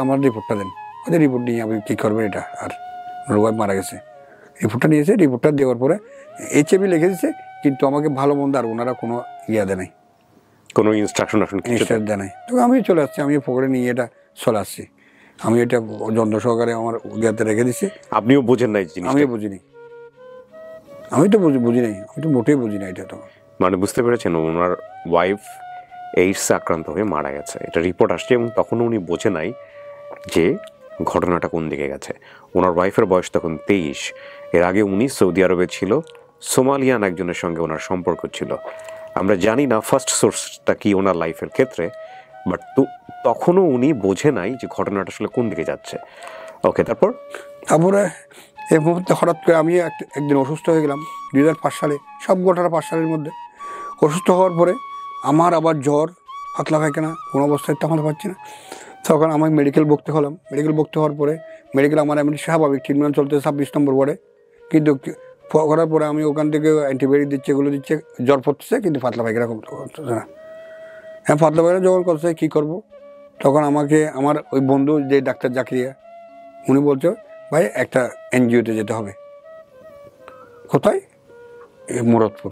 আমার রিপোর্টটা দেন, হয়তো রিপোর্ট নিয়ে আপনি কী করবেন, এটা আর ওনার ওয়াইফ মারা গেছে। রিপোর্টটা নিয়েছে, রিপোর্টটা দেওয়ার পরে HAB লিখে দিচ্ছে, কিন্তু আমাকে ভালো মন্দ আর ওনারা কোনো দেয় নাই, কোনো ইনস্ট্রাকশন দেয় নাই। তো আমি চলে আসছি, আমি পকেটে নিয়ে এটা চলে আসছি, আমি এটা যন্ত্র সহকারে আমার ইয়াতে রেখে দিচ্ছি। আপনিও বোঝেন নাই? আমিও বুঝিনি, আমি তো বুঝি নাই, আমি তো মোটেই বুঝি না এটা। তো মানে বুঝতে পেরেছেন ওনার ওয়াইফ এইডস আক্রান্ত হয়ে মারা গেছে, এটা রিপোর্ট আসছে, এবং তখনও উনি বোঝে নাই যে ঘটনাটা কোন দিকে গেছে। ওনার ওয়াইফের বয়স তখন 23। এর আগে উনি সৌদি আরবে ছিল, সোমালিয়ান একজনের সঙ্গে ওনার সম্পর্ক ছিল। আমরা জানি না ফার্স্ট সোর্সটা কি ওনার লাইফের ক্ষেত্রে, বাট তখনও উনি বোঝে নাই যে ঘটনাটা আসলে কোন দিকে যাচ্ছে। ওকে, তারপরে এই মুহূর্তে হঠাৎ করে আমি একদিন অসুস্থ হয়ে গেলাম 2005 সালে, সব ঘটনা 5 সালের মধ্যে। অসুস্থ হওয়ার পরে আমার আবার জ্বর, পাতলা পায়খানা, কোনো অবস্থায় থামাতে পারছি না। তখন আমি মেডিকেল ভর্তি হলাম। মেডিকেল ভর্তি হওয়ার পরে মেডিকেল আমার এমনি স্বাভাবিক ট্রিটমেন্ট চলতে 26 নম্বর ওয়ার্ডে, কিন্তু করার পরে আমি ওখান থেকে অ্যান্টিবায়োটিক দিচ্ছে, এগুলো দিচ্ছে, জ্বর পড়তেছে, কিন্তু পাতলা পায়খানা করতেছে না। হ্যাঁ, পাতলা পায়খানা যখন করছে কী করবো, তখন আমাকে আমার ওই বন্ধু যে ডাক্তার জাকিরিয়া, উনি বলছে ভাই একটা NGO-তে যেতে হবে। কোথায়? মুরাদপুর।